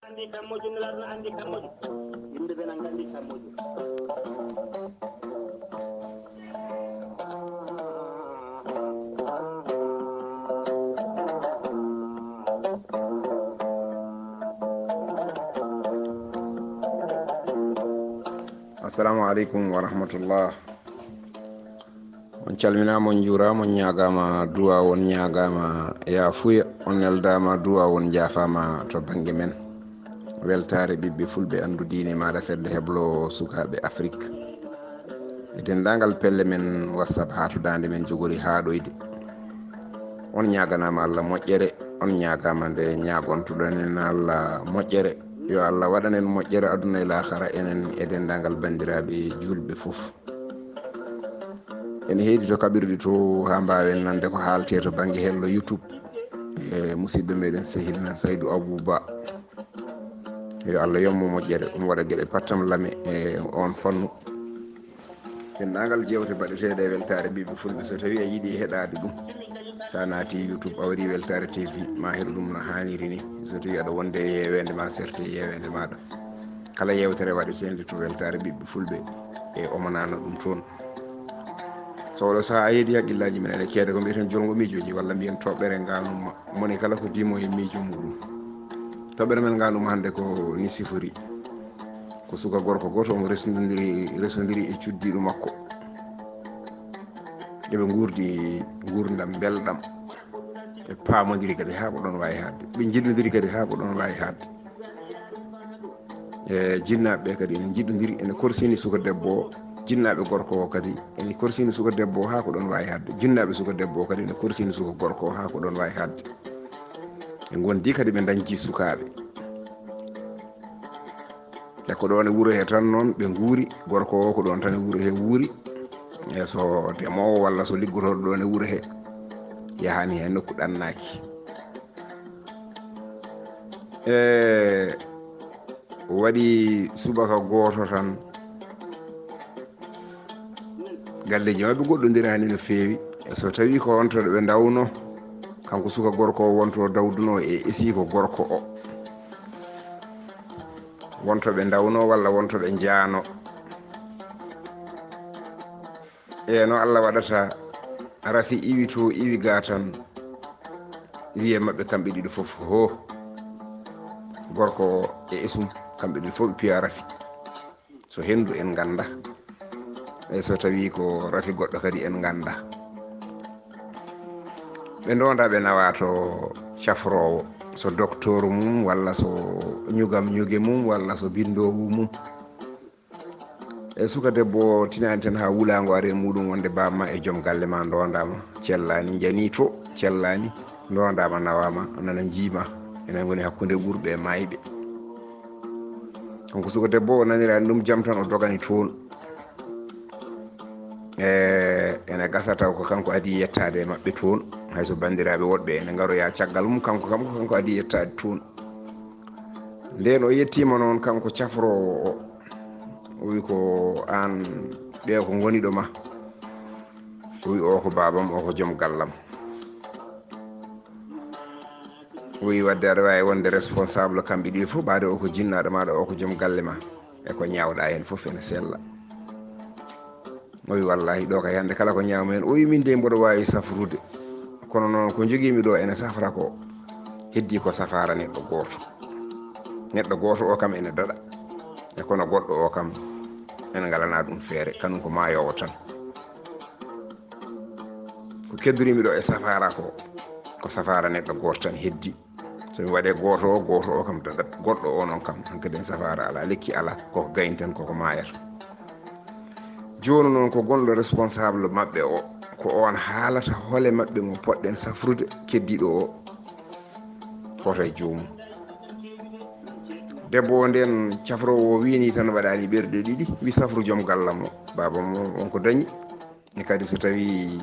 andi kammojo nularno andi kammojo yimɓe ɓe nan gandi kammojo assalamu aleykum wa rahmatullah. On calminama, on juurama, on ñagama duwa, on ñagama yafuya, on neldama duwa, on jafama to banggue men. Weltaare ɓiɓɓe fulɓe andu diine maɗa fedde heblo sukaɓe Afrique e dendagal pelle men whatsapp ha to dande men jogori ha ɗoyde. On ñaganama Allah moƴƴere, on ñagama nde ñagontoɗon en Allah moƴƴere, yo Allah waɗanen moƴƴere aduna e lahara enen e dendagal bandiraɓe julɓe foof. ene heedi to kaɓirɗe to ha mbawen nande ko haalte to banggue hello YouTube e musidɗo meɗen sehil men Saydou Abouba. yo Allah yommo moƴƴere, ɗum waɗa gueɗe pattam lame e on fannu. dendagal jewte baɗeteɗe e weltare ɓiɓɓe fulɓe, so tawi a yiiɗi heɗade ɗum sa naati YouTube a waɗi Weltaare TV ma heɗo ɗum no hanniri ni. so tawi aɗa wonde yewede ma serte yewede maɗa, kala yewtere waɗetede to Weltaare ɓiɓɓe fulɓe e omanano ɗum toon. so oɗo saaha a heedi haqqillaji men ene keede ko mbiyeten Jolngo miijooji, walla mbiyen toɓɓere ngaanuuma. moni kala ko dimo e miijo muɗum. toɓɓere men ngaanuuma hannde ko ni sifori ko suka gorko goto omo resodiri e cuddiɗo makko, eɓe gurdi gurdam belɗam e pamodiri kadi ha ko ɗon wawi hadde, ɓe jiɗodiri kadi ha ko ɗon wawi hadde. e jinnaɓeɓe kadi ene jiɗodiri, ene korsini suka debbo o, jinnaɓe gorko o kadi ene korsini suka debbo o ha ko ɗon wawi hadde, jinnaɓe suka debbo o kadi ene korsini suka gorko o ha ko ɗon wawi hadde. e gondi kadi ɓe dañji sukaɓe e ko ɗon e wuuro he tan noon ɓe guuri, gorko o ko ɗon tan e wuuro he wuuri. e so demowo walla so liggotoɗo ɗon e wuuro he yahani he nokku ɗannaki. e waɗi subaka goto tan galleji mabɓe goɗɗodirani no feewi. e so tawi ko wontoɗo ɓe dawno, kanko suka gorko o wonto dawduno e esi ko gorko o, wontoɓe dawno walla wontoɓe jaano. e no Allah waɗata rafi iwi to iwi ga tan wiye mabɓe kamɓe ɗiɗo foof ho gorko o e esum kamɓe ɗiɗo foof ɓe piya rafi. so hendu en ganda, e so tawi ko rafi goɗɗo kadi en ganda. ɓe donda ɓe nawa to cafrowo, so docteur mum walla so ñugam ñuge mum walla so bindowo mum. e suka debbo tinani tan ha wulago are muɗum wonde bamma e joom galle ma dondama cellani, jani to cellani dondama nawama nana jiima, enen goni hakkude ɓurɓe e mayɓe. kanko suka debbo o nanirani ɗum jaam tan o dogani toon. ene gasa taw ko kanko adi yettade e mabɓe toon, hayso bandiraɓe woɗɓe ene garoya caggal mum, kanko adi yettade toon. nden o yettima noon kanko cafrowo o, o wi ko an ɓe ko goniɗo ma, o wi o ko babam, o ko joom gallam. o wi wadde aɗa wawi wonde responsable kamɓe ɗi fof, ɓaade o ko jinnaɗo maɗa, o ko joom galle ma, e ko ñawɗa hen fof ene sella. o wi wallahi ɗo kay hande kala ko ñawmi hen, o wi min de mboɗo wawi safrude, kono noon ko joguimi ɗo ene safra ko heddi ko safara neɗɗo goto. neɗɗo goto o kam ene daɗa, e kono goɗɗo o kam ene ngalana ɗum feere, kanum ko mayowo tan. ko keddorimi ɗo e safara ko safara neɗɗo goto tan heddi. somi waɗe goto o kam daɗat, goɗɗo o noon kam hankkadi en safara ala, lekki ala, koko gayni tan koko mayata. joni noon ko gonɗo responsable mabɓe o, ko on haalata hole mabɓe mo poɗɗen safrude keddiɗo o hoto e jomum. debbo o nden cafrowo o wini tan waɗani ɓerɗe ɗiɗi, wi safru joom gallam o, babam o on ko dañi. e kadi so tawi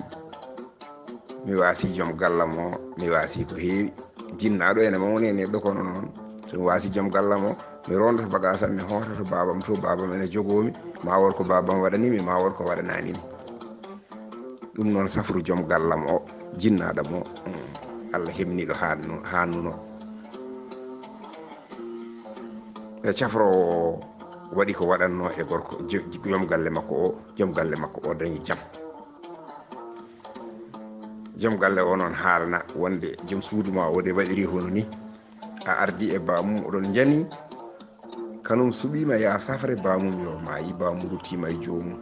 mi wasi joom gallam o, mi wasi ko heewi. jinnaɗo ene mawni e neɗɗo, kono noon somi wasi joom gallam o, mi rondoto bagage am mi hoota to babam to, babam ene jogomi, ma won ko babam waɗanimi, ma won ko waɗananimi. ɗum noon safru joom gallam o, jinnaɗam o, Allah hemniɗo hannuno. e cafro waɗi ko waɗanno e gorko joom galle makko o joom galle makko o dañi jam. joom galle o noon haalana wonde joom suudu ma o de waɗiri hono ni a ardi e bamum oɗon jani kanum suɓima ya safre bamum yo maayi bamum ruttima e jomum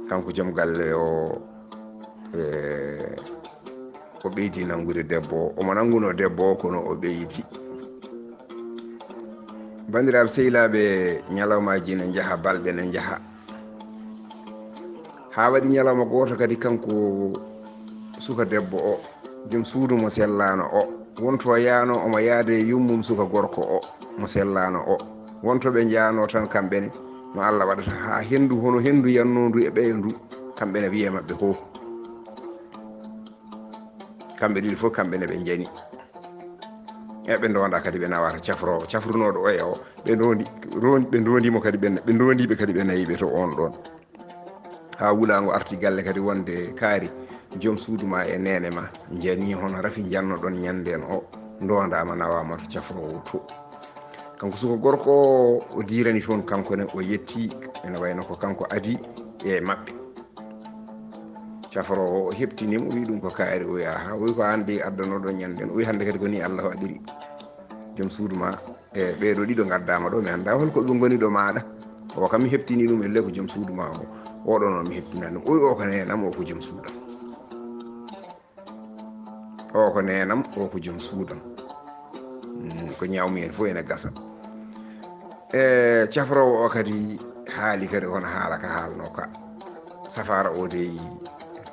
kanko joom galle o o ɓeydi nangude debbo o omo nanguno debbo o kono o ɓeydi. bandiraɓe sehilaɓe ñalawmaji ne jaaha balɗe ne jaaha ha waɗi ñalawma goto kadi kanko suka debbo o joom suudu mo sellano o wonto yaano omo yaade yummum suka gorko o mo sellano o wontoɓe jaano tan kamɓene no Allah waɗata ha hendu hono hendu yannondu e ɓeyndu kamɓene wiye mabɓe ho kamɓe ɗiɗi fof kamɓene ɓe jani eɓe donda kadi ɓe nawata cafrowo cafrunoɗo o e o ɓe ndondimo kadi ɓe ndondiɓe kadi ɓe nayiɓe to on ɗon ha wulago arti galle kadi wonde kaari joom suudu ma e nene ma jani hono rafi janno ɗon ñanden o ndondama nawama to cafrowo to kanko suka gorko o dirani toon kankone o yetti ene wayno ko kanko adi e mabɓe cafrowo o heptinimo o wi ɗum ko kaari o wiya ha wi ko hande addanoɗo ñanden o wi hande kadi ko ni Allah waɗiri joom suudu ma e ɓeɗo ɗiɗo gaddama ɗo mi anda holkoɓe goni ɗo maɗa o kam mi heptini ɗum elle ko joom suudu ma o oɗo noon mi heptinani ɗum o wi o ko nenam o ko joom suudam o ko nenam o ko joom suudam ko ñawmi hen fof ene gasa e cafrowo o kadi haali kadi hono haala ka haalno ka safara o de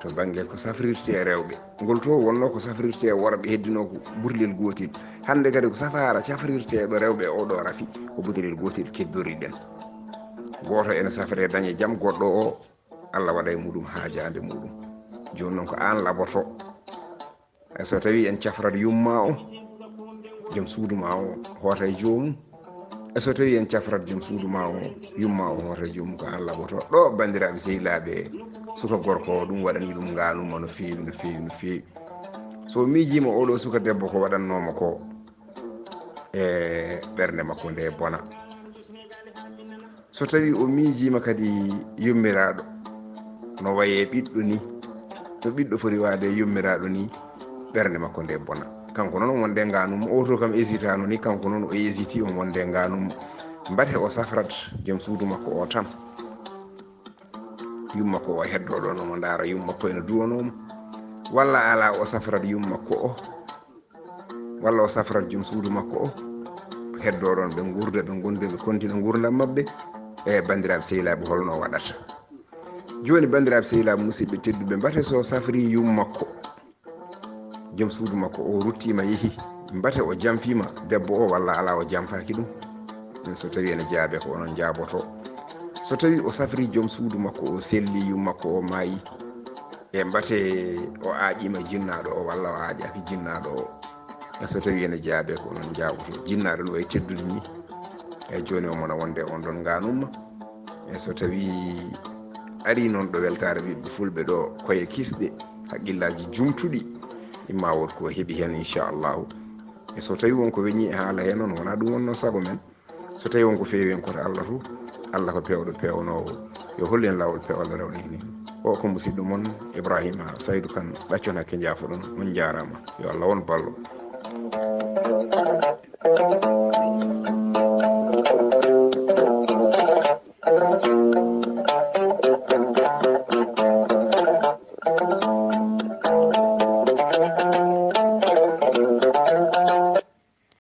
to banggue ko safrirte rewɓe ngol to wonno ko safrirte worɓe heddino ko burilel gotel hande kadi ko safara safrirteɗo rewɓe oɗo rafi ko burilel gotel keddoriɗen goto ene safre dañe jaam goɗɗo o Allah waɗa e muɗum haajade muɗum joni noon ko an laboto so tawi en cafrat yumma o joom suudu ma o hoota e jomum so tawi en cafrat joom suudu ma o yumma o hoota e jomum ko an laboto ɗo bandiraɓe sehilaɓe suka gorko o ɗum waɗani ɗum ngaanuuma no feewi no feewi no feewi so miijima oɗo suka debbo ko waɗannoma ko e ɓernde makko nde bona so tawi o miijima kadi yummiraɗo no waye ɓiɗɗo ni no ɓiɗɗo foti wade yummiraɗo ni ɓernde makko nde bona kanko noon wonde ngaanuuma o to kam hésitano ni kanko noon o hésiti on wonde ngaanuuma mbate o safrat joom suudu makko o tan yummakko o heddoɗo nomo ndaara yummakko ene duwanomo walla ala o safrat yummakko o walla o safrat joom suudu makko o heddoɗon ɓe gurda ɓe gonde ɓe kontina gurdam mabɓe e bandiraɓe sehilaɓe holno waɗata joni bandiraɓe sehilaɓe musidɓe tedduɓe mbate so safri yummakko joom suudu makko o ruttima yeehi mbate o jamfima debbo o walla ala o jamfaki ɗum min so tawi ene jaabe ko onon jaaboto so tawi o safri joom suudu makko o selli yummakko o maayi e mbate o aaƴima jinnaɗo o walla o aaƴaki jinnaɗo o so tawi ene jaabe ko onon jaaboto jinnaɗo no way teddude ni e joni omona wonde on ɗon ngaanuuma e so tawi ari noon ɗo weltare ɓiɓɓe fulɓe ɗo koye kisɗe haqqillaji jumtuɗi imma won ko heeɓi hen inchallahu e so tawi wonko weñi e haala he noon wona ɗum wonno saago men so tawi wonko feewi hen koto Allah to Allah ko pewɗo pewnowo yo hollu en lawol pewal rewne hen o ko musidɗo moon Ibrahiima Saydu Kan ɓaccon hakke jaafoɗon on jarama yo Allah won ballo